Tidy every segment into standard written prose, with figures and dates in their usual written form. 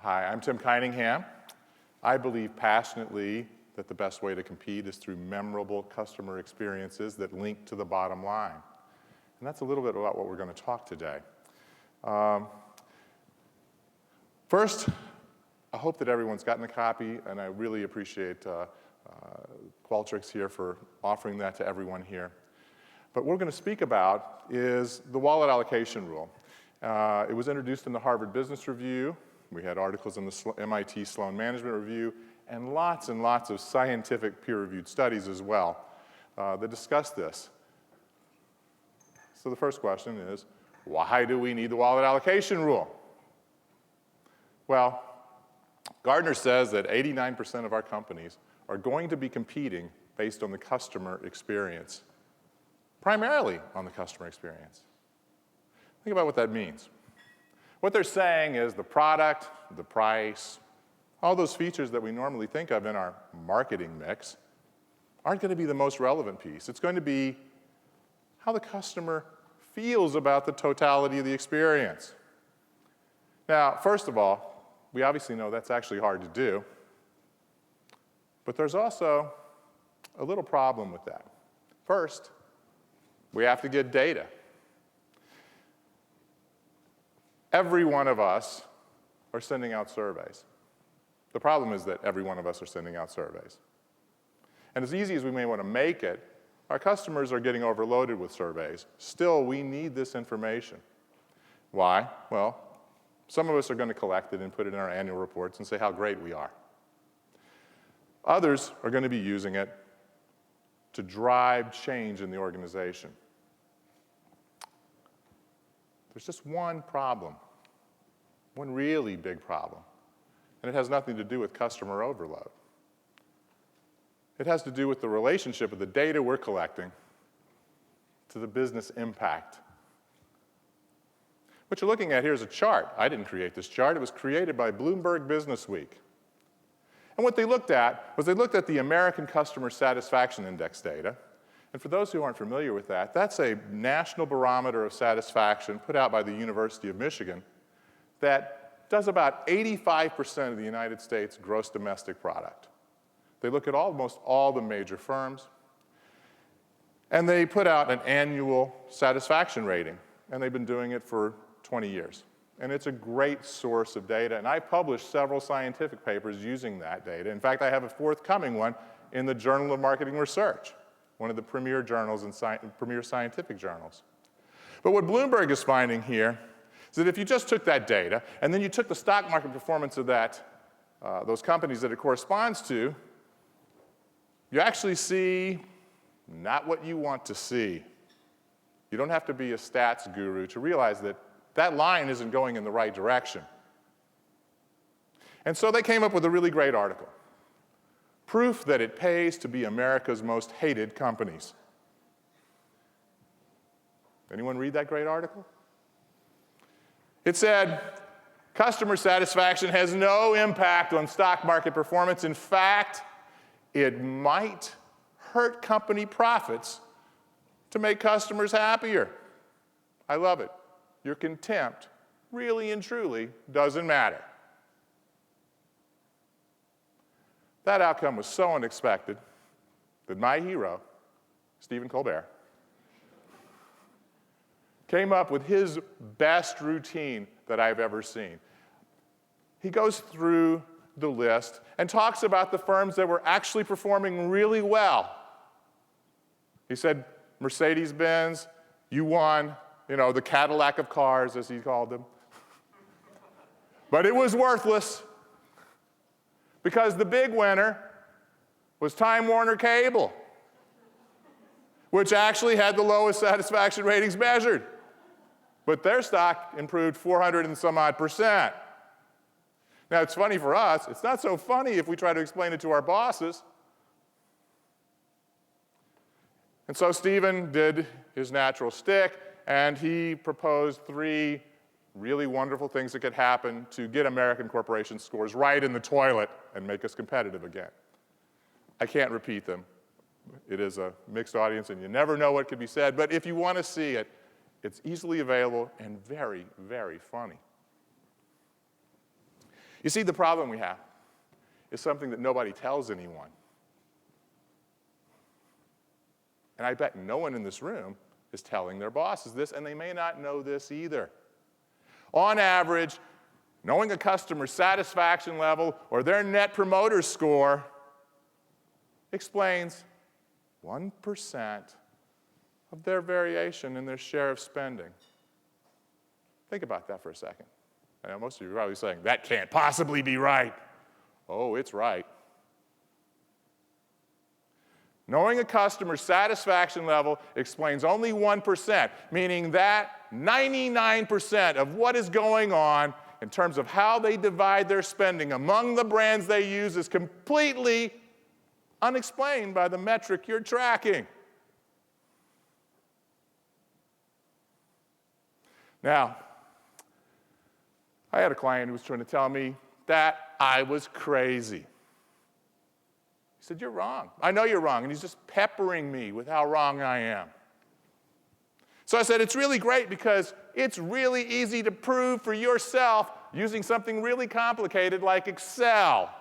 Hi, I'm Tim Keiningham. I believe passionately that the best way to compete is through memorable customer experiences that link to the bottom line. And that's a little bit about what we're going to talk today. First, I hope that everyone's gotten a copy, and I really appreciate Qualtrics here for offering that to everyone here. But what we're going to speak about is the wallet allocation rule. It was introduced in the Harvard Business Review. We had articles in the MIT Sloan Management Review, and lots of scientific peer-reviewed studies as well that discuss this. So the first question is, why do we need the wallet allocation rule? Well, Gartner says that 89% of our companies are going to be competing based on the customer experience, primarily on the customer experience. Think about what that means. What they're saying is the product, the price, all those features that we normally think of in our marketing mix aren't going to be the most relevant piece. It's going to be how the customer feels about the totality of the experience. Now, first of all, we obviously know that's actually hard to do, but there's also a little problem with that. First, we have to get data. Every one of us are sending out surveys. The problem is that every one of us are sending out surveys. And as easy as we may want to make it, our customers are getting overloaded with surveys. Still, we need this information. Why? Well, some of us are going to collect it and put it in our annual reports and say how great we are. Others are going to be using it to drive change in the organization. There's just one problem, one really big problem, and it has nothing to do with customer overload. It has to do with the relationship of the data we're collecting to the business impact. What you're looking at here is a chart. I didn't create this chart. It was created by Bloomberg Businessweek. And what they looked at was they looked at the American Customer Satisfaction Index data. And for those who aren't familiar with that, that's a national barometer of satisfaction put out by the University of Michigan that does about 85% of the United States gross domestic product. They look at almost all the major firms, and they put out an annual satisfaction rating, and they've been doing it for 20 years. And it's a great source of data, and I published several scientific papers using that data. In fact, I have a forthcoming one in the Journal of Marketing Research, one of the premier journals and premier scientific journals. But what Bloomberg is finding here is that if you just took that data and then you took the stock market performance of those companies that it corresponds to, you actually see not what you want to see. You don't have to be a stats guru to realize that that line isn't going in the right direction. And so they came up with a really great article. Proof that it pays to be America's most hated companies. Anyone read that great article? It said, customer satisfaction has no impact on stock market performance. In fact, it might hurt company profits to make customers happier. I love it. Your contempt really and truly doesn't matter. That outcome was so unexpected that my hero, Stephen Colbert, came up with his best routine that I've ever seen. He goes through the list and talks about the firms that were actually performing really well. He said, Mercedes-Benz, you won, the Cadillac of cars, as he called them. But it was worthless, because the big winner was Time Warner Cable, which actually had the lowest satisfaction ratings measured. But their stock improved 400 and some odd %. Now, it's funny for us. It's not so funny if we try to explain it to our bosses. And so Stephen did his natural stick, and he proposed 3 really wonderful things that could happen to get American corporation scores right in the toilet and make us competitive again. I can't repeat them. It is a mixed audience, and you never know what could be said. But if you want to see it, it's easily available and very, very funny. You see, the problem we have is something that nobody tells anyone. And I bet no one in this room is telling their bosses this, and they may not know this either. On average, knowing a customer's satisfaction level or their net promoter score explains 1% of their variation in their share of spending. Think about that for a second. I know most of you are probably saying, that can't possibly be right. Oh, it's right. Knowing a customer's satisfaction level explains only 1%, meaning that 99% of what is going on in terms of how they divide their spending among the brands they use is completely unexplained by the metric you're tracking. Now, I had a client who was trying to tell me that I was crazy. He said, "You're wrong. I know you're wrong." And he's just peppering me with how wrong I am. So I said, it's really great because it's really easy to prove for yourself using something really complicated like Excel.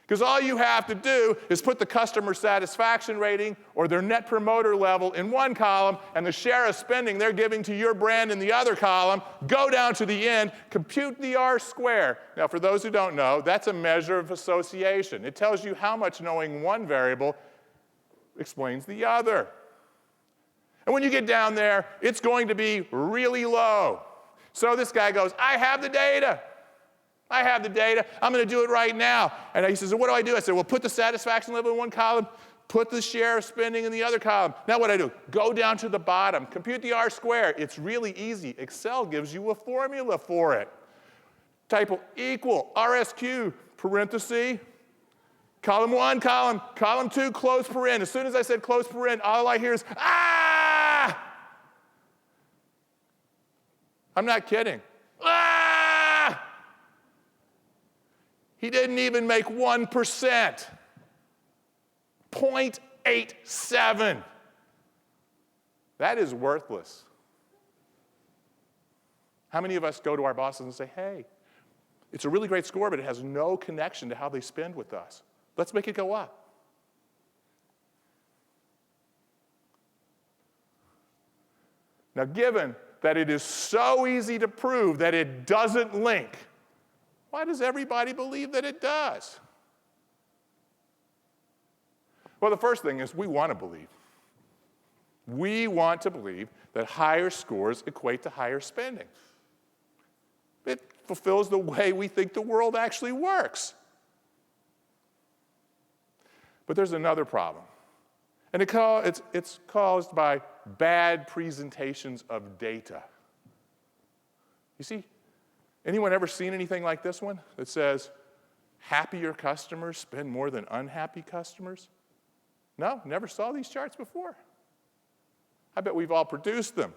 Because all you have to do is put the customer satisfaction rating or their net promoter level in one column and the share of spending they're giving to your brand in the other column, go down to the end, compute the R-square. Now, for those who don't know, that's a measure of association. It tells you how much knowing one variable explains the other. And when you get down there, it's going to be really low. So this guy goes, I have the data. I have the data. I'm going to do it right now. And he says, what do I do? I said, well, put the satisfaction level in one column, put the share of spending in the other column. Now what do I do? Go down to the bottom, compute the R-square. It's really easy. Excel gives you a formula for it. Type equal RSQ, parenthesis, column 1, column 2, close paren. As soon as I said close paren, all I hear is, ah! I'm not kidding. Ah! He didn't even make 1%. 0.87. That is worthless. How many of us go to our bosses and say, hey, it's a really great score, but it has no connection to how they spend with us. Let's make it go up. Now, given that it is so easy to prove that it doesn't link, why does everybody believe that it does? Well, the first thing is we want to believe. We want to believe that higher scores equate to higher spending. It fulfills the way we think the world actually works. But there's another problem. And it's caused by bad presentations of data. You see, anyone ever seen anything like this one that says, happier customers spend more than unhappy customers? No, never saw these charts before. I bet we've all produced them.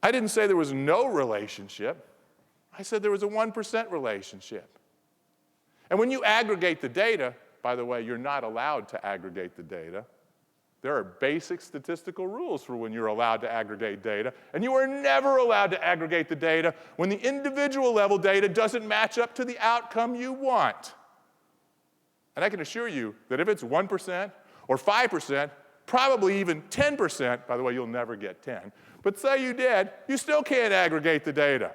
I didn't say there was no relationship. I said there was a 1% relationship. And when you aggregate the data, by the way, you're not allowed to aggregate the data. There are basic statistical rules for when you're allowed to aggregate data, and you are never allowed to aggregate the data when the individual level data doesn't match up to the outcome you want. And I can assure you that if it's 1% or 5%, probably even 10%, by the way, you'll never get 10, but say you did, you still can't aggregate the data.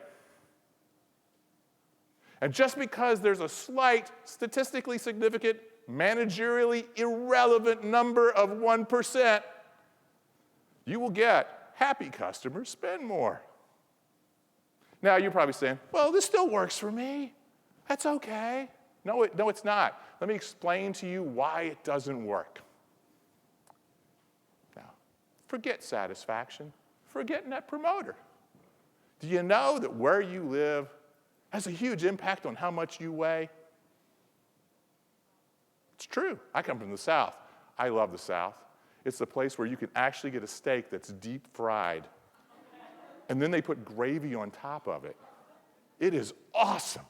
And just because there's a slight, statistically significant, managerially irrelevant number of 1%, you will get happy customers spend more. Now, you're probably saying, well, this still works for me. That's okay. No, it's not. Let me explain to you why it doesn't work. Now, forget satisfaction. Forget net promoter. Do you know that where you live has a huge impact on how much you weigh? It's true. I come from the South. I love the South. It's the place where you can actually get a steak that's deep fried. And then they put gravy on top of it. It is awesome.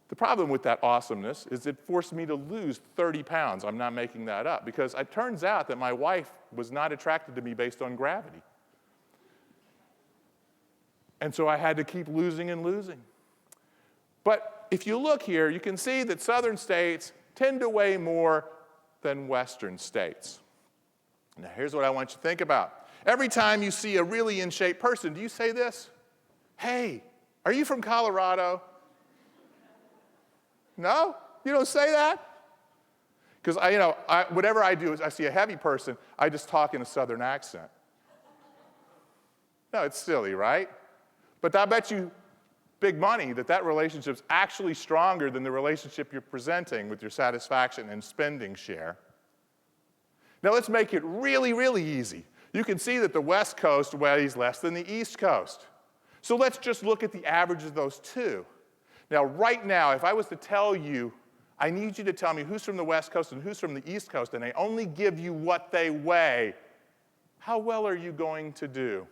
The problem with that awesomeness is it forced me to lose 30 pounds. I'm not making that up, because it turns out that my wife was not attracted to me based on gravity. And so I had to keep losing and losing. But if you look here, you can see that southern states tend to weigh more than western states. Now, here's what I want you to think about. Every time you see a really in-shape person, do you say this? Hey, are you from Colorado? No? You don't say that? Because whatever I do is I see a heavy person, I just talk in a southern accent. No, it's silly, right? But I bet you big money that relationship's actually stronger than the relationship you're presenting with your satisfaction and spending share. Now let's make it really, really easy. You can see that the West Coast weighs less than the East Coast. So let's just look at the average of those two. Now, right now, if I was to tell you, I need you to tell me who's from the West Coast and who's from the East Coast, and I only give you what they weigh, how well are you going to do?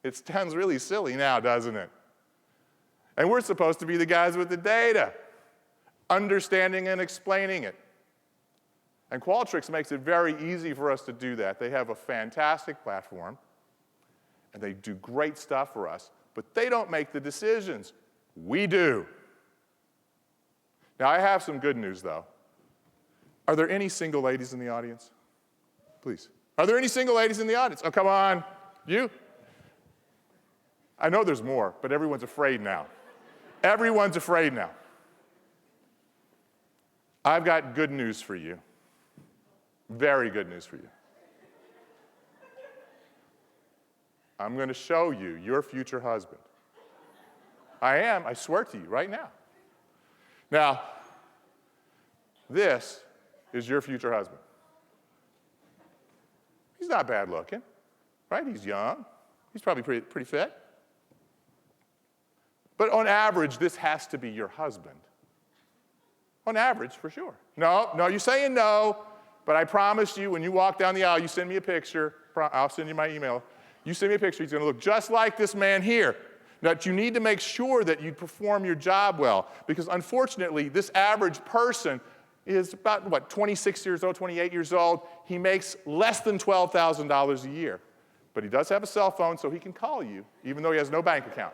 It sounds really silly now, doesn't it? And we're supposed to be the guys with the data, understanding and explaining it. And Qualtrics makes it very easy for us to do that. They have a fantastic platform, and they do great stuff for us, but they don't make the decisions. We do. Now, I have some good news, though. Are there any single ladies in the audience? Please. Are there any single ladies in the audience? Oh, come on. You? I know there's more, but everyone's afraid now. Everyone's afraid now. I've got good news for you. Very good news for you. I'm going to show you your future husband. I am, I swear to you right now. Now, this is your future husband. He's not bad looking, right? He's young. He's probably pretty fit. But on average, this has to be your husband. On average, for sure. No, you're saying no, but I promise you, when you walk down the aisle, you send me a picture. I'll send you my email. You send me a picture. He's going to look just like this man here. Now, you need to make sure that you perform your job well, because unfortunately, this average person is about, 26 years old, 28 years old. He makes less than $12,000 a year. But he does have a cell phone, so he can call you, even though he has no bank account.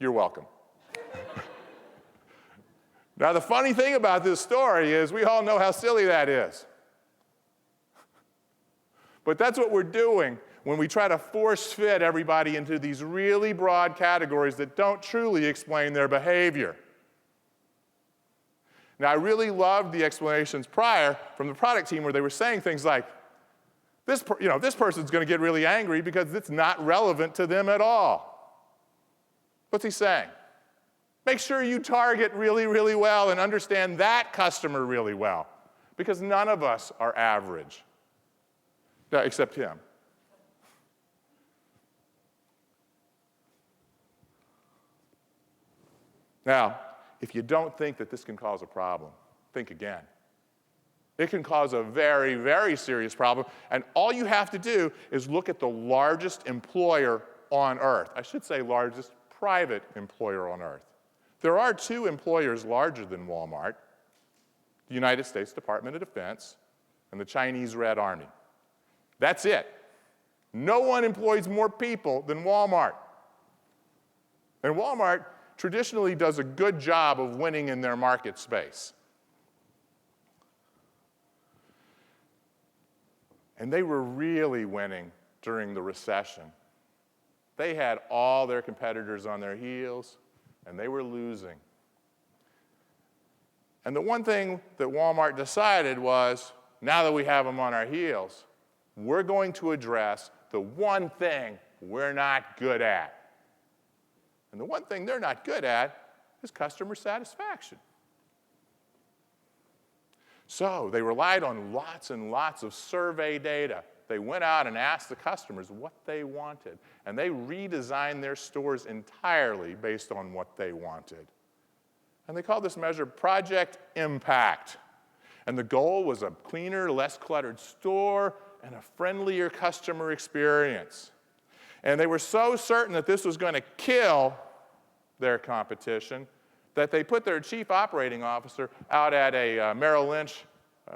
You're welcome. Now, the funny thing about this story is we all know how silly that is. But that's what we're doing when we try to force fit everybody into these really broad categories that don't truly explain their behavior. Now, I really loved the explanations prior from the product team where they were saying things like, this person's going to get really angry because it's not relevant to them at all. What's he saying? Make sure you target really, really well and understand that customer really well, because none of us are average, except him. Now, if you don't think that this can cause a problem, think again. It can cause a very, very serious problem, and all you have to do is look at the largest employer on earth. I should say largest private employer on earth. There are two employers larger than Walmart, the United States Department of Defense and the Chinese Red Army. That's it. No one employs more people than Walmart. And Walmart traditionally does a good job of winning in their market space. And they were really winning during the recession. They had all their competitors on their heels, and they were losing. And the one thing that Walmart decided was, now that we have them on our heels, we're going to address the one thing we're not good at. And the one thing they're not good at is customer satisfaction. So they relied on lots and lots of survey data. They went out and asked the customers what they wanted, and they redesigned their stores entirely based on what they wanted. And they called this measure Project Impact. And the goal was a cleaner, less cluttered store and a friendlier customer experience. And they were so certain that this was going to kill their competition that they put their chief operating officer out at a Merrill Lynch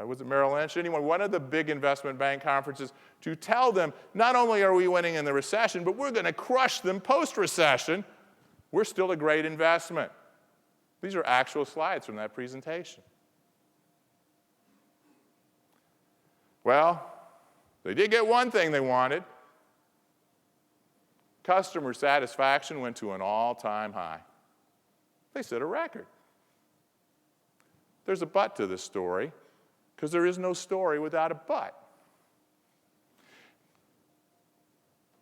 was it Merrill Lynch, anyone, one of the big investment bank conferences, to tell them, not only are we winning in the recession, but we're going to crush them post-recession. We're still a great investment. These are actual slides from that presentation. Well, they did get one thing they wanted. Customer satisfaction went to an all-time high. They set a record. There's a but to this story, because there is no story without a but.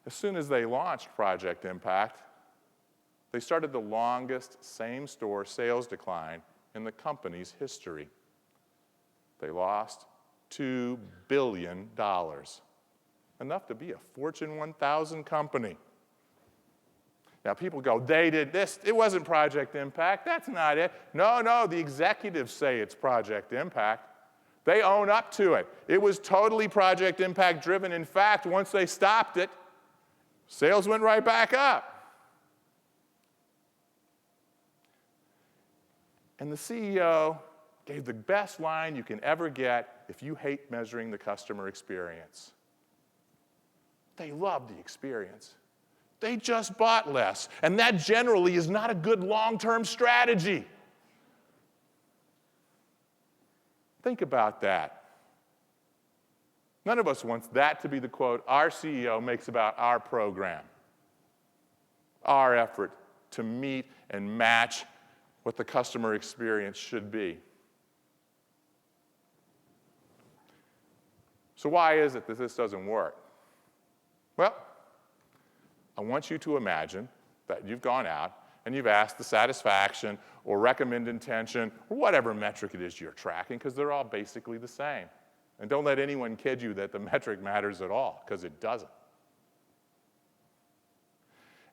As soon as they launched Project Impact, they started the longest same-store sales decline in the company's history. They lost $2 billion, enough to be a Fortune 1000 company. Now, people go, they did this. It wasn't Project Impact. That's not it. No, the executives say it's Project Impact. They own up to it. It was totally Project Impact driven. In fact, once they stopped it, sales went right back up. And the CEO gave the best line you can ever get if you hate measuring the customer experience. They love the experience. They just bought less. And that generally is not a good long-term strategy. Think about that. None of us wants that to be the quote our CEO makes about our program, our effort to meet and match what the customer experience should be. So why is it that this doesn't work? Well, I want you to imagine that you've gone out and you've asked the satisfaction or recommend intention or whatever metric it is you're tracking, because they're all basically the same. And don't let anyone kid you that the metric matters at all, because it doesn't.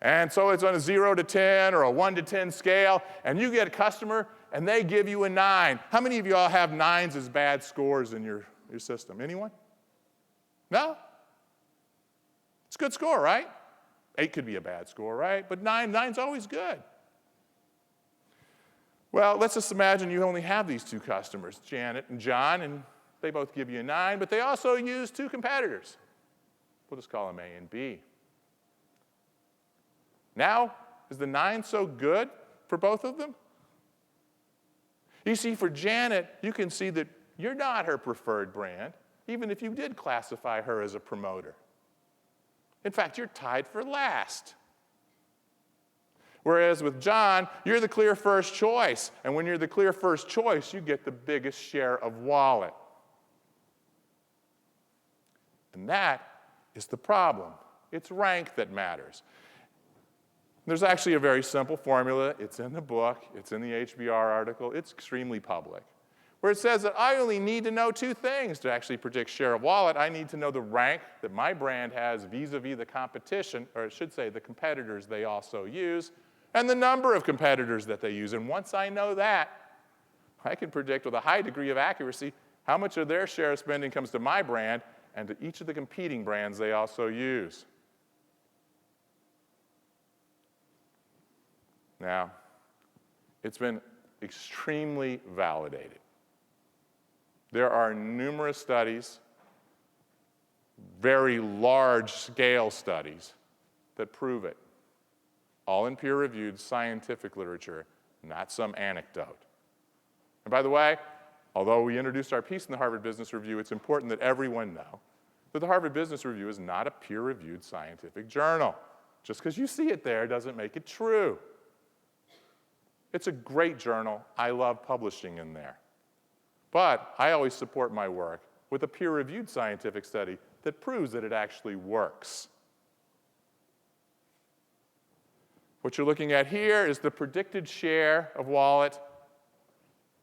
And so it's on a 0 to 10 or a 1 to 10 scale, and you get a customer and they give you a 9. How many of you all have 9s as bad scores in your system? Anyone? No? It's a good score, right? 8 could be a bad score, right? But 9's always good. Well, let's just imagine you only have these two customers, Janet and John, and they both give you a 9, but they also use two competitors. We'll just call them A and B. Now, is the 9 so good for both of them? You see, for Janet, you can see that you're not her preferred brand, even if you did classify her as a promoter. In fact, you're tied for last. Whereas with John, you're the clear first choice. And when you're the clear first choice, you get the biggest share of wallet. And that is the problem. It's rank that matters. There's actually a very simple formula. It's in the book. It's in the HBR article. It's extremely public, where it says that I only need to know two things to actually predict share of wallet. I need to know the rank that my brand has vis-a-vis the competition, or I should say the competitors they also use, and the number of competitors that they use. And once I know that, I can predict with a high degree of accuracy how much of their share of spending comes to my brand and to each of the competing brands they also use. Now, it's been extremely validated. There are numerous studies, very large-scale studies, that prove it, all in peer-reviewed scientific literature, not some anecdote. And by the way, although we introduced our piece in the Harvard Business Review, it's important that everyone know that the Harvard Business Review is not a peer-reviewed scientific journal. Just because you see it there doesn't make it true. It's a great journal. I love publishing in there. But I always support my work with a peer-reviewed scientific study that proves that it actually works. What you're looking at here is the predicted share of wallet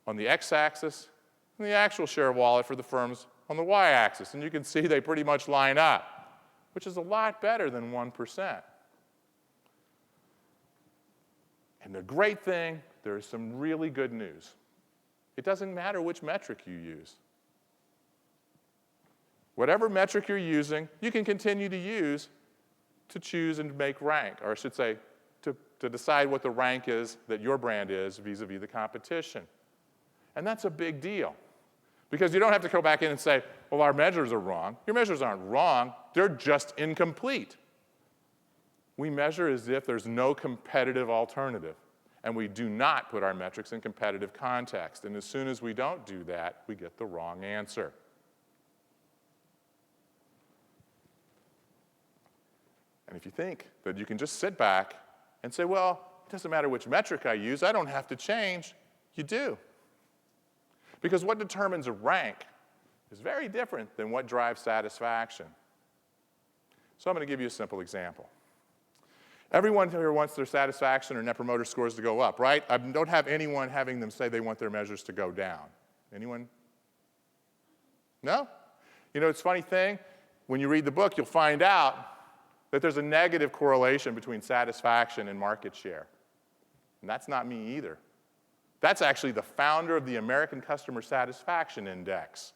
on the x-axis and the actual share of wallet for the firms on the y-axis. And you can see they pretty much line up, which is a lot better than 1%. And the great thing, there is some really good news. It doesn't matter which metric you use. Whatever metric you're using, you can continue to use to choose and make rank, or I should say, to decide what the rank is that your brand is vis-a-vis the competition. And that's a big deal. Because you don't have to go back in and say, well, our measures are wrong. Your measures aren't wrong. They're just incomplete. We measure as if there's no competitive alternative. And we do not put our metrics in competitive context. And as soon as we don't do that, we get the wrong answer. And if you think that you can just sit back and say, well, it doesn't matter which metric I use, I don't have to change, you do. Because what determines a rank is very different than what drives satisfaction. So I'm going to give you a simple example. Everyone here wants their satisfaction or net promoter scores to go up, right? I don't have anyone having them say they want their measures to go down. Anyone? No? You know, it's a funny thing. When you read the book, you'll find out that there's a negative correlation between satisfaction and market share. And that's not me either. That's actually the founder of the American Customer Satisfaction Index,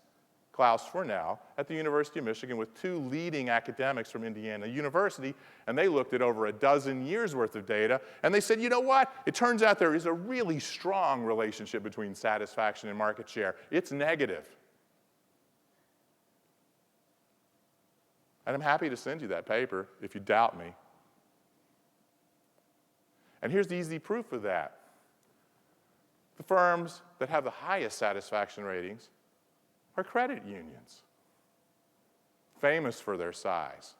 Klaus Fornell, at the University of Michigan with two leading academics from Indiana University, and they looked at over a dozen years' worth of data, and they said, you know what? It turns out there is a really strong relationship between satisfaction and market share. It's negative. And I'm happy to send you that paper if you doubt me. And here's the easy proof of that. The firms that have the highest satisfaction ratings are credit unions, famous for their size.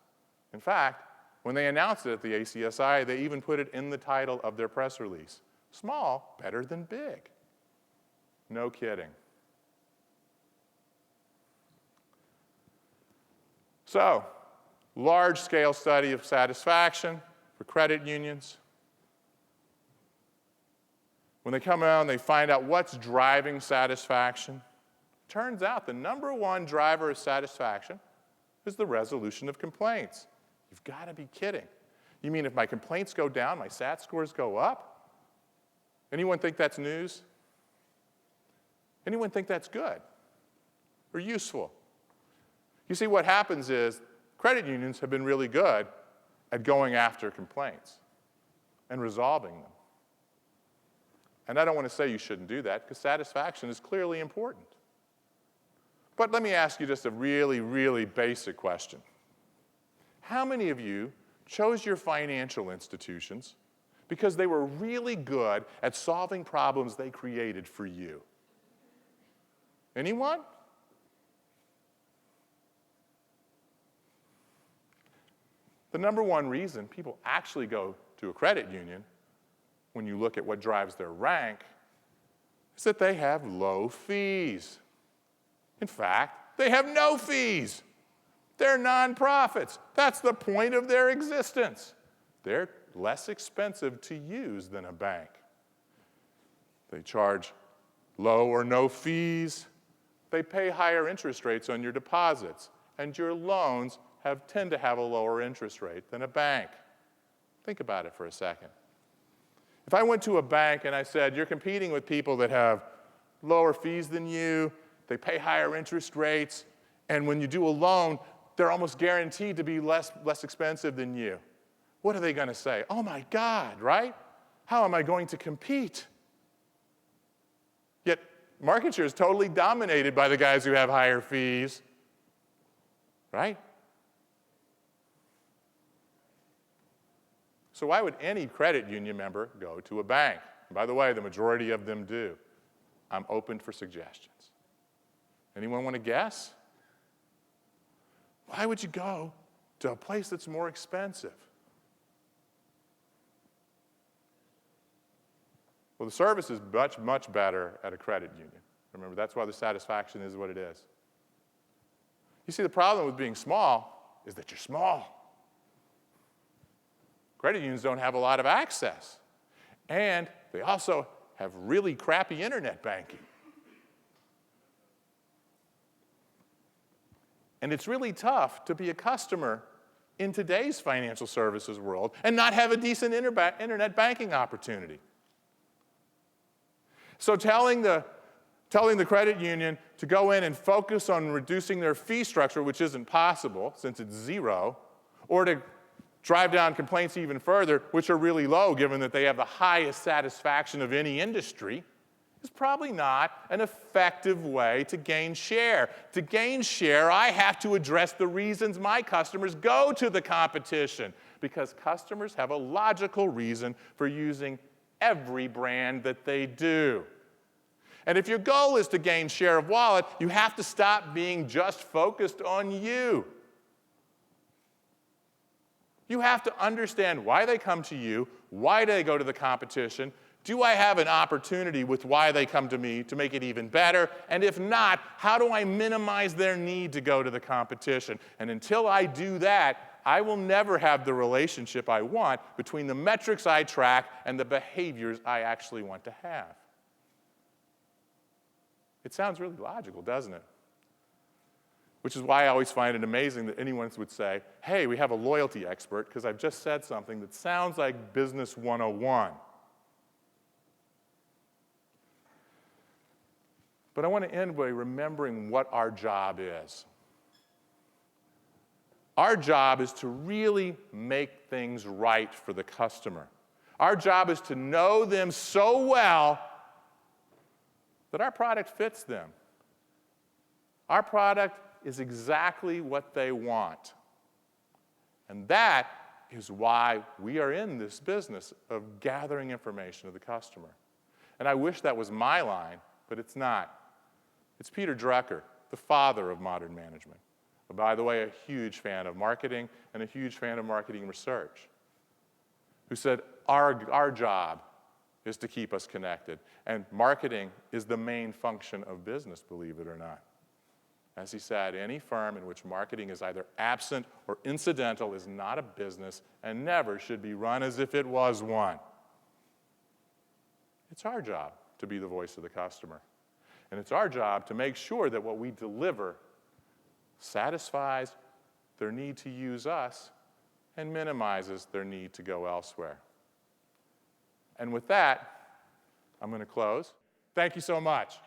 In fact, when they announced it at the ACSI, they even put it in the title of their press release. Small, better than big. No kidding. So, large-scale study of satisfaction for credit unions. When they come out and they find out what's driving satisfaction, turns out the #1 driver of satisfaction is the resolution of complaints. You've got to be kidding. You mean if my complaints go down, my SAT scores go up? Anyone think that's news? Anyone think that's good or useful? You see, what happens is credit unions have been really good at going after complaints and resolving them. And I don't want to say you shouldn't do that, because satisfaction is clearly important. But let me ask you just a really, really basic question. How many of you chose your financial institutions because they were really good at solving problems they created for you? Anyone? The #1 reason people actually go to a credit union, when you look at what drives their rank, is that they have low fees. In fact, they have no fees. They're nonprofits. That's the point of their existence. They're less expensive to use than a bank. They charge low or no fees. They pay higher interest rates on your deposits, and your loans tend to have a lower interest rate than a bank. Think about it for a second. If I went to a bank and I said, you're competing with people that have lower fees than you, they pay higher interest rates, and when you do a loan, they're almost guaranteed to be less expensive than you. What are they going to say? Oh my God, right? How am I going to compete? Yet market share is totally dominated by the guys who have higher fees, right? So why would any credit union member go to a bank? And by the way, the majority of them do. I'm open for suggestions. Anyone want to guess? Why would you go to a place that's more expensive? Well, the service is much, much better at a credit union. Remember, that's why the satisfaction is what it is. You see, the problem with being small is that you're small. Credit unions don't have a lot of access. And they also have really crappy internet banking. And it's really tough to be a customer in today's financial services world and not have a decent internet banking opportunity. So telling the credit union to go in and focus on reducing their fee structure, which isn't possible since it's zero, or to drive down complaints even further, which are really low given that they have the highest satisfaction of any industry, is probably not an effective way to gain share. To gain share, I have to address the reasons my customers go to the competition, because customers have a logical reason for using every brand that they do. And if your goal is to gain share of wallet, you have to stop being just focused on you. You have to understand why they come to you, why they go to the competition. Do I have an opportunity with why they come to me to make it even better? And if not, how do I minimize their need to go to the competition? And until I do that, I will never have the relationship I want between the metrics I track and the behaviors I actually want to have. It sounds really logical, doesn't it? Which is why I always find it amazing that anyone would say, hey, we have a loyalty expert, because I've just said something that sounds like Business 101. But I want to end by remembering what our job is. Our job is to really make things right for the customer. Our job is to know them so well that our product fits them. Our product is exactly what they want. And that is why we are in this business of gathering information of the customer. And I wish that was my line, but it's not. It's Peter Drucker, the father of modern management. By the way, a huge fan of marketing and a huge fan of marketing research, who said, our job is to keep us connected. And marketing is the main function of business, believe it or not. As he said, any firm in which marketing is either absent or incidental is not a business and never should be run as if it was one. It's our job to be the voice of the customer. And it's our job to make sure that what we deliver satisfies their need to use us and minimizes their need to go elsewhere. And with that, I'm going to close. Thank you so much.